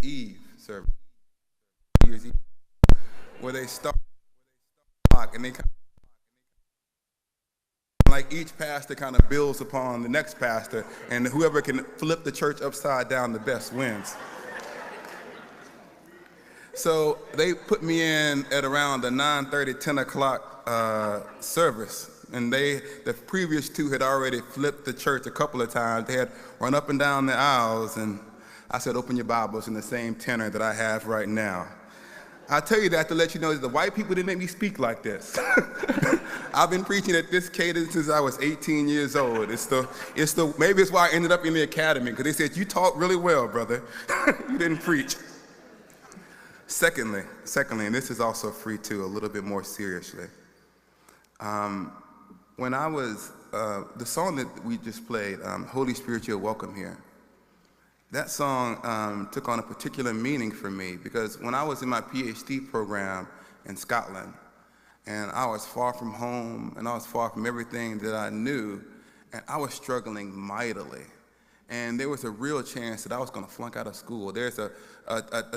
Eve service, New Year's Eve, where they start and they like each pastor kind of builds upon the next pastor, and whoever can flip the church upside down the best wins. So they put me in at around the 9:30, 10 o'clock service. And the previous two had already flipped the church a couple of times. They had run up and down the aisles, and I said, open your Bibles in the same tenor that I have right now. I tell you that to let you know that the white people didn't make me speak like this. I've been preaching at this cadence since I was 18 years old. Maybe it's why I ended up in the academy, because they said, you taught really well, brother. You didn't preach. Secondly, and this is also free too, a little bit more seriously. When I was, the song that we just played, Holy Spirit, You're Welcome Here, that song took on a particular meaning for me, because when I was in my PhD program in Scotland, and I was far from home, and I was far from everything that I knew, and I was struggling mightily. And there was a real chance that I was going to flunk out of school. There's a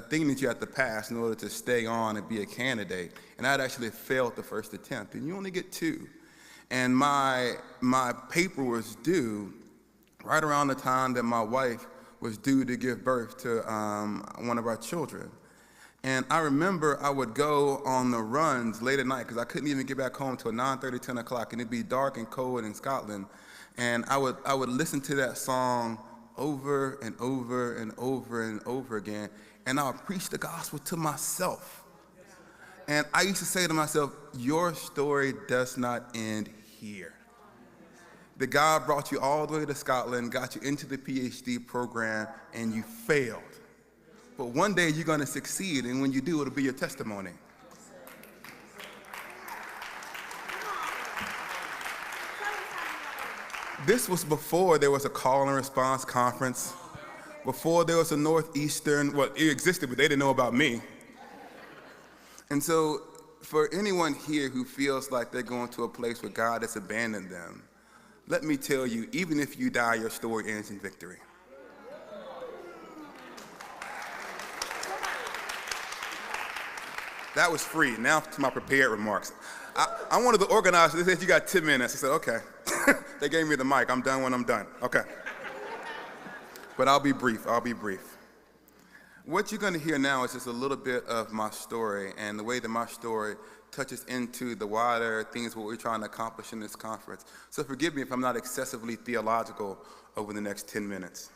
thing that you have to pass in order to stay on and be a candidate. And I had actually failed the first attempt, and you only get two. And my paper was due right around the time that my wife was due to give birth to one of our children. And I remember I would go on the runs late at night, because I couldn't even get back home till 9:30, 10 o'clock, and it'd be dark and cold in Scotland. And I would listen to that song over and over and over and over again, and I would preach the gospel to myself. And I used to say to myself, your story does not end here. That God brought you all the way to Scotland, got you into the PhD program, and you failed. But one day you're going to succeed, and when you do, it'll be your testimony. This was before there was a call and response conference, before there was a Northeastern, well, it existed, but they didn't know about me. And so for anyone here who feels like they're going to a place where God has abandoned them, let me tell you, even if you die, your story ends in victory. That was free. Now to my prepared remarks. I wanted to organize. They said, you got 10 minutes. I said, okay. They gave me the mic. I'm done when I'm done. Okay. But I'll be brief. What you're going to hear now is just a little bit of my story and the way that my story touches into the wider things what we're trying to accomplish in this conference. So forgive me if I'm not excessively theological over the next 10 minutes.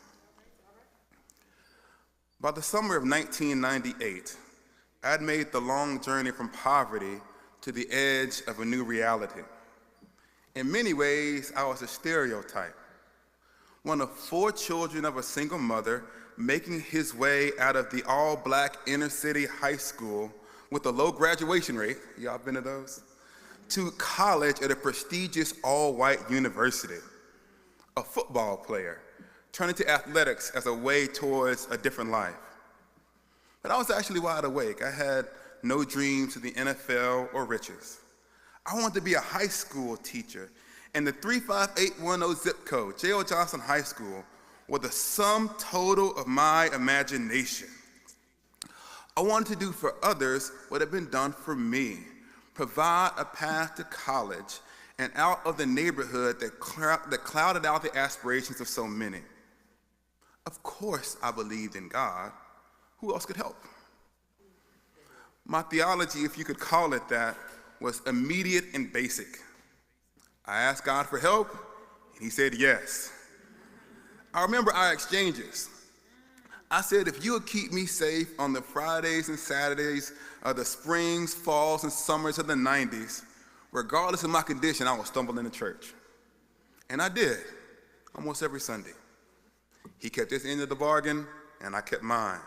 By the summer of 1998, I had made the long journey from poverty to the edge of a new reality. In many ways, I was a stereotype. One of 4 children of a single mother making his way out of the all-black inner-city high school with a low graduation rate, y'all been to those, to college at a prestigious all-white university. A football player, turning to athletics as a way towards a different life. But I was actually wide awake. I had no dreams of the NFL or riches. I wanted to be a high school teacher, and the 35810 zip code, J.O. Johnson High School, were the sum total of my imagination. I wanted to do for others what had been done for me, provide a path to college and out of the neighborhood that clouded out the aspirations of so many. Of course, I believed in God. Who else could help? My theology, if you could call it that, was immediate and basic. I asked God for help, and he said yes. I remember our exchanges. I said, if you would keep me safe on the Fridays and Saturdays of the springs, falls, and summers of the 90s, regardless of my condition, I would stumble into church. And I did, almost every Sunday. He kept his end of the bargain, and I kept mine.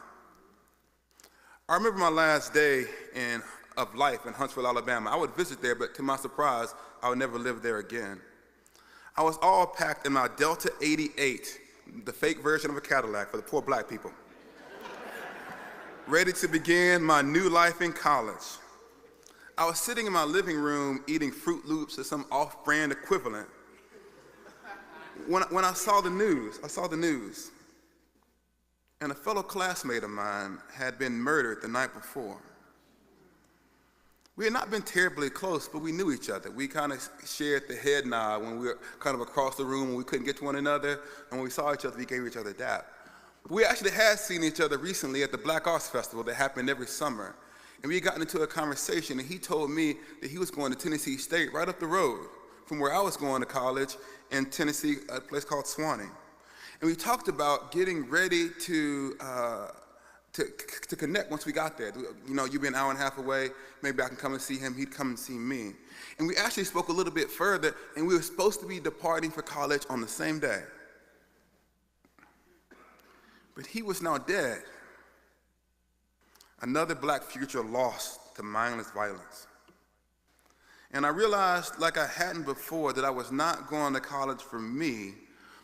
I remember my last day of life in Huntsville, Alabama. I would visit there, but to my surprise, I would never live there again. I was all packed in my Delta 88, the fake version of a Cadillac for the poor black people, ready to begin my new life in college. I was sitting in my living room eating Fruit Loops or some off-brand equivalent when I saw the news. and a fellow classmate of mine had been murdered the night before. We had not been terribly close, but we knew each other. We kind of shared the head nod when we were kind of across the room and we couldn't get to one another, and when we saw each other, we gave each other a dap. We actually had seen each other recently at the Black Arts Festival that happened every summer, and we had gotten into a conversation, and he told me that he was going to Tennessee State right up the road from where I was going to college in Tennessee, a place called Swanee. And we talked about getting ready to connect once we got there. You know, you'd be an hour and a half away, maybe I can come and see him, he'd come and see me. And we actually spoke a little bit further, and we were supposed to be departing for college on the same day. But he was now dead. Another black future lost to mindless violence. And I realized, like I hadn't before, that I was not going to college for me,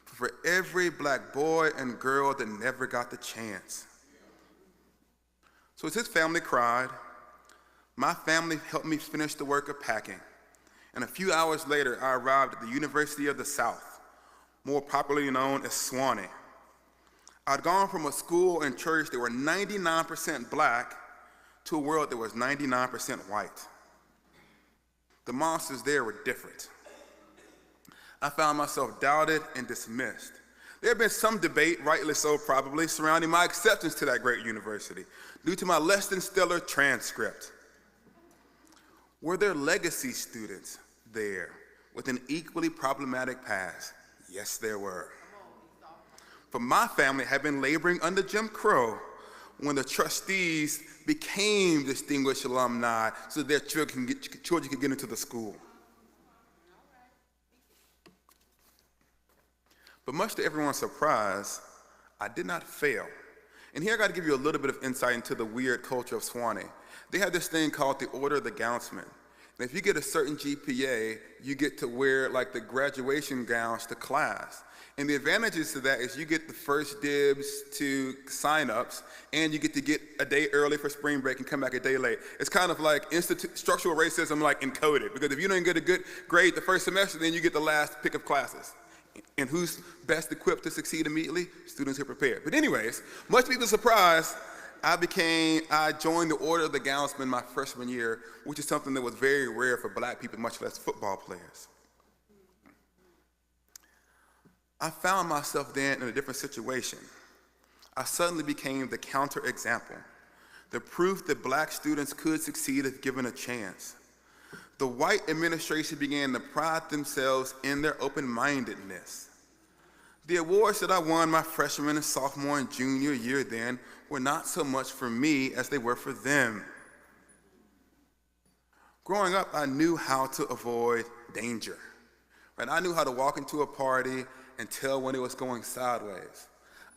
but for every black boy and girl that never got the chance. So as his family cried, my family helped me finish the work of packing. And a few hours later, I arrived at the University of the South, more popularly known as Swanee. I'd gone from a school and church that were 99% black to a world that was 99% white. The monsters there were different. I found myself doubted and dismissed. There had been some debate, rightly so probably, surrounding my acceptance to that great university due to my less than stellar transcript. Were there legacy students there with an equally problematic past? Yes, there were. For my family had been laboring under Jim Crow when the trustees became distinguished alumni so that their children could get into the school. But much to everyone's surprise, I did not fail. And here I got to give you a little bit of insight into the weird culture of Swanee. They have this thing called the Order of the Gausman. And if you get a certain GPA, you get to wear like the graduation gowns to class. And the advantages to that is you get the first dibs to sign-ups, and you get to get a day early for spring break and come back a day late. It's kind of like structural racism like encoded, because if you don't get a good grade the first semester, then you get the last pick of classes. And who's best equipped to succeed immediately? Students who are prepared. But anyways, much to people's surprise, I joined the Order of the Gausman my freshman year, which is something that was very rare for black people, much less football players. I found myself then in a different situation. I suddenly became the counterexample, the proof that black students could succeed if given a chance. The white administration began to pride themselves in their open-mindedness. The awards that I won my freshman and sophomore and junior year then were not so much for me as they were for them. Growing up, I knew how to avoid danger. Right? I knew how to walk into a party and tell when it was going sideways.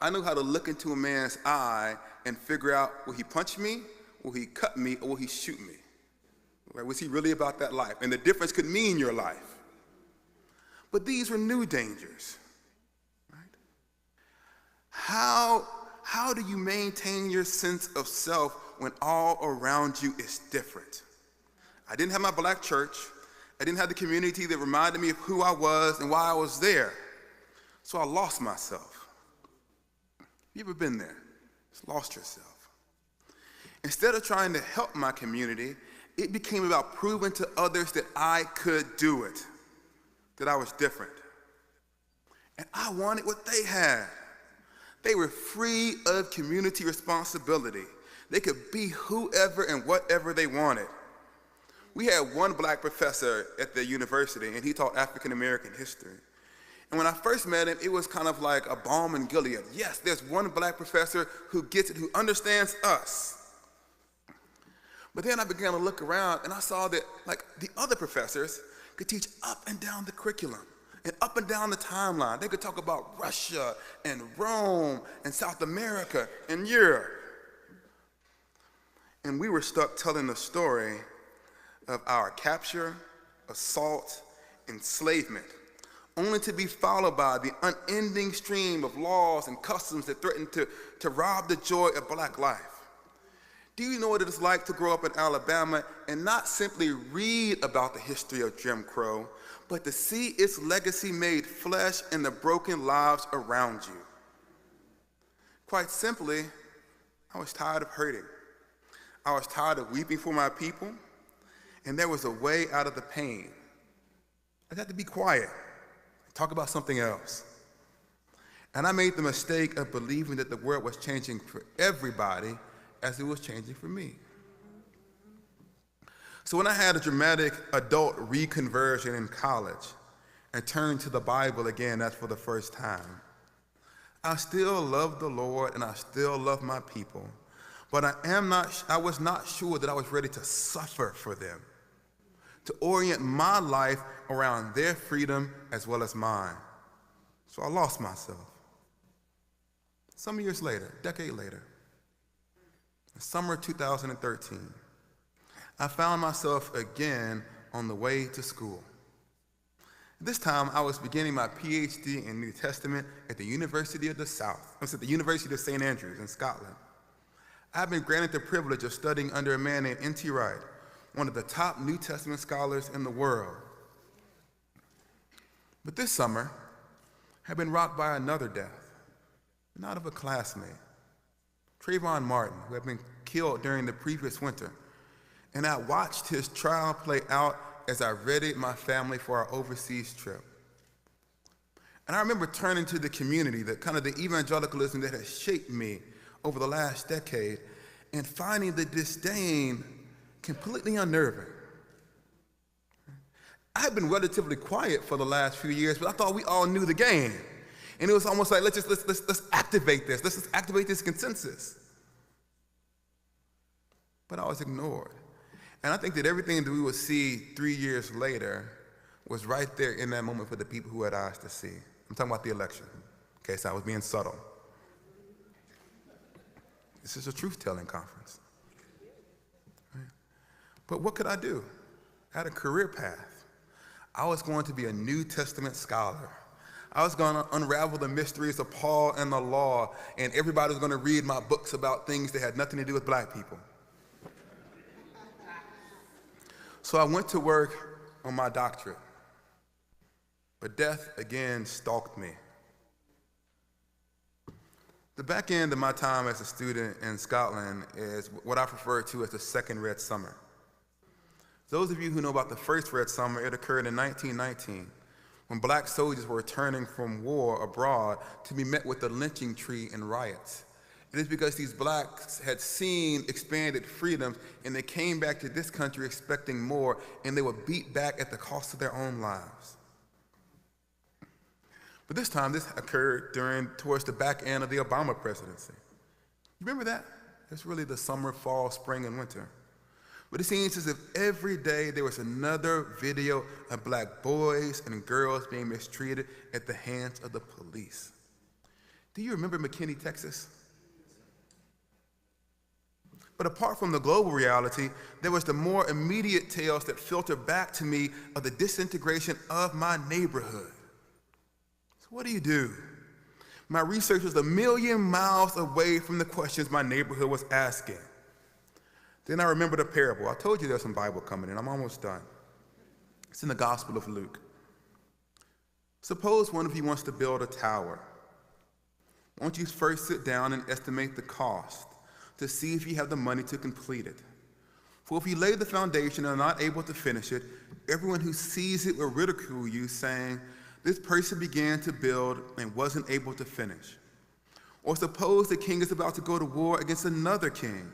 I knew how to look into a man's eye and figure out, will he punch me, will he cut me, or will he shoot me? Right? Was he really about that life? And the difference could mean your life. But these were new dangers. Right? How do you maintain your sense of self when all around you is different? I didn't have my black church. I didn't have the community that reminded me of who I was and why I was there. So I lost myself. You ever been there? Just lost yourself. Instead of trying to help my community, it became about proving to others that I could do it, that I was different. And I wanted what they had. They were free of community responsibility. They could be whoever and whatever they wanted. We had one black professor at the university, and he taught African American history. And when I first met him, it was kind of like a balm in Gilead. Yes, there's one black professor who gets it, who understands us. But then I began to look around, and I saw that like the other professors could teach up and down the curriculum and up and down the timeline. They could talk about Russia and Rome and South America and Europe. And we were stuck telling the story of our capture, assault, enslavement, only to be followed by the unending stream of laws and customs that threaten to rob the joy of black life. Do you know what it is like to grow up in Alabama and not simply read about the history of Jim Crow, but to see its legacy made flesh in the broken lives around you? Quite simply, I was tired of hurting. I was tired of weeping for my people, and there was a way out of the pain. I had to be quiet, talk about something else. And I made the mistake of believing that the world was changing for everybody as it was changing for me. So when I had a dramatic adult reconversion in college and turned to the Bible again, that's for the first time, I still love the Lord and I still love my people, but I was not sure that I was ready to suffer for them, to orient my life around their freedom as well as mine. So I lost myself. Some years later, a decade later, in summer 2013, I found myself again on the way to school. This time, I was beginning my PhD in New Testament at the University of the South. I was at the University of St. Andrews in Scotland. I've been granted the privilege of studying under a man named N.T. Wright, one of the top New Testament scholars in the world. But this summer, I have been rocked by another death, not of a classmate, Trayvon Martin, who had been killed during the previous winter. And I watched his trial play out as I readied my family for our overseas trip. And I remember turning to the community, the kind of the evangelicalism that has shaped me over the last decade, and finding the disdain completely unnerving. I had been relatively quiet for the last few years, but I thought we all knew the game. And it was almost like, let's activate this. Let's just activate this consensus. But I was ignored. And I think that everything that we would see 3 years later was right there in that moment for the people who had eyes to see. I'm talking about the election. Okay, so I was being subtle. This is a truth-telling conference. Right? But what could I do? I had a career path. I was going to be a New Testament scholar. I was going to unravel the mysteries of Paul and the law, and everybody was going to read my books about things that had nothing to do with black people. So I went to work on my doctorate, but death again stalked me. The back end of my time as a student in Scotland is what I refer to as the Second Red Summer. Those of you who know about the first Red Summer, it occurred in 1919, when black soldiers were returning from war abroad to be met with the lynching tree and riots. It is because these blacks had seen expanded freedoms and they came back to this country expecting more, and they were beat back at the cost of their own lives. But this time, this occurred towards the back end of the Obama presidency. You remember that? It's really the summer, fall, spring, and winter. But it seems as if every day there was another video of black boys and girls being mistreated at the hands of the police. Do you remember McKinney, Texas? But apart from the global reality, there was the more immediate tales that filtered back to me of the disintegration of my neighborhood. So what do? My research was a million miles away from the questions my neighborhood was asking. Then I remembered a parable. I told you there's some Bible coming in. I'm almost done. It's in the Gospel of Luke. Suppose one of you wants to build a tower. Won't you first sit down and estimate the cost to see if you have the money to complete it? For if you lay the foundation and are not able to finish it, everyone who sees it will ridicule you, saying, "This person began to build and wasn't able to finish." Or suppose the king is about to go to war against another king.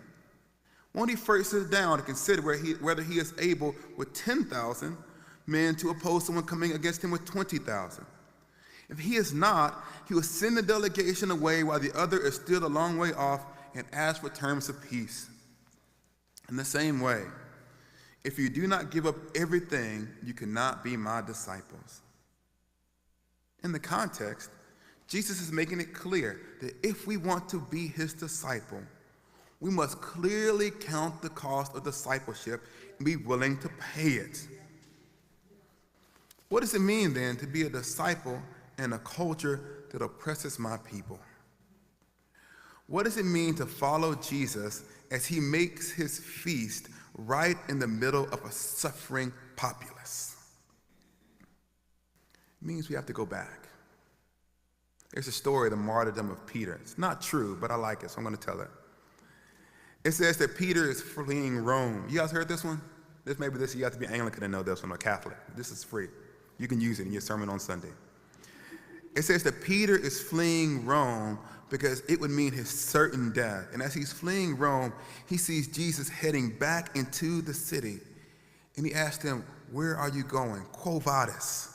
Won't he first sit down and consider whether he is able with 10,000 men to oppose someone coming against him with 20,000? If he is not, he will send the delegation away while the other is still a long way off and ask for terms of peace. In the same way, if you do not give up everything, you cannot be my disciples. In the context, Jesus is making it clear that if we want to be his disciple, we must clearly count the cost of discipleship and be willing to pay it. What does it mean then to be a disciple in a culture that oppresses my people? What does it mean to follow Jesus as he makes his feast right in the middle of a suffering populace? It means we have to go back. There's a story of the martyrdom of Peter. It's not true, but I like it, so I'm going to tell it. It says that Peter is fleeing Rome. You guys heard this one? This you have to be Anglican to know this one, or Catholic. This is free. You can use it in your sermon on Sunday. It says that Peter is fleeing Rome because it would mean his certain death. And as he's fleeing Rome, he sees Jesus heading back into the city. And he asked him, "Where are you going? Quo vadis?"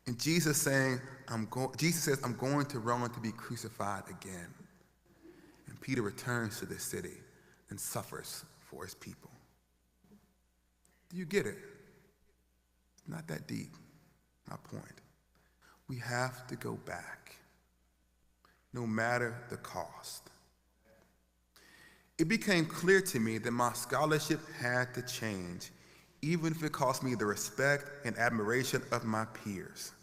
And Jesus says, "I'm going to Rome to be crucified again." And Peter returns to this city and suffers for his people. Do you get it? It's not that deep, my point. We have to go back, no matter the cost. It became clear to me that my scholarship had to change, even if it cost me the respect and admiration of my peers.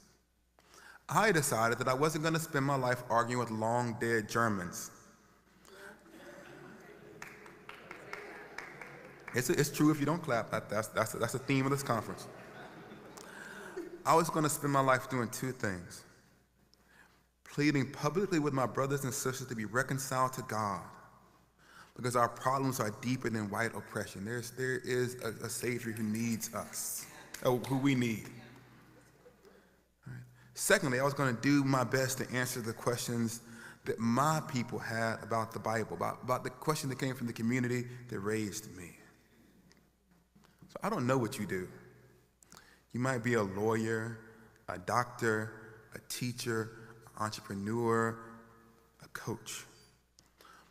I decided that I wasn't going to spend my life arguing with long-dead Germans. It's true if you don't clap. That's the theme of this conference. I was going to spend my life doing two things: pleading publicly with my brothers and sisters to be reconciled to God, because our problems are deeper than white oppression. There is a Savior who needs us, who we need. Right. Secondly, I was going to do my best to answer the questions that my people had about the Bible, about the question that came from the community that raised me. So I don't know what you do. You might be a lawyer, a doctor, a teacher, an entrepreneur, a coach.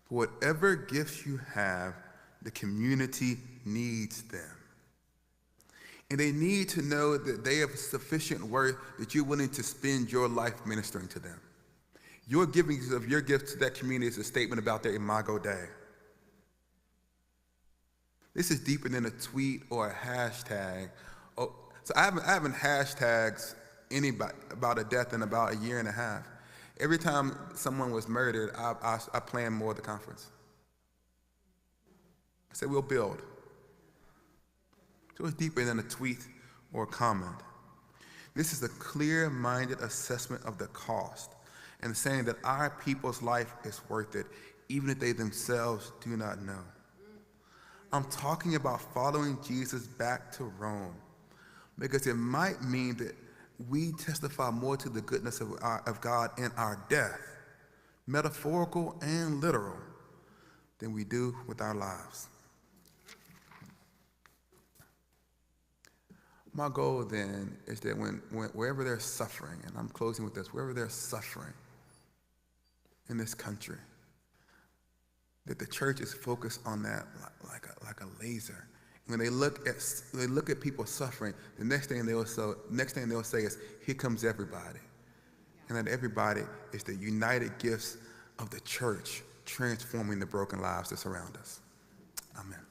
But whatever gifts you have, the community needs them. And they need to know that they have sufficient worth that you're willing to spend your life ministering to them. Your giving of your gifts to that community is a statement about their imago Dei. This is deeper than a tweet or a hashtag. So I haven't hashtags anybody about a death in about a year and a half. Every time someone was murdered, I planned more of the conference. I said, we'll build. So it's deeper than a tweet or a comment. This is a clear-minded assessment of the cost and saying that our people's life is worth it, even if they themselves do not know. I'm talking about following Jesus back to Rome, because it might mean that we testify more to the goodness of God in our death, metaphorical and literal, than we do with our lives. My goal then is that wherever there's suffering, and I'm closing with this, wherever there's suffering in this country, that the church is focused on that like a laser. When they look at people suffering, the next thing they'll say is, "Here comes everybody," and that everybody is the united gifts of the church, transforming the broken lives that surround us. Amen.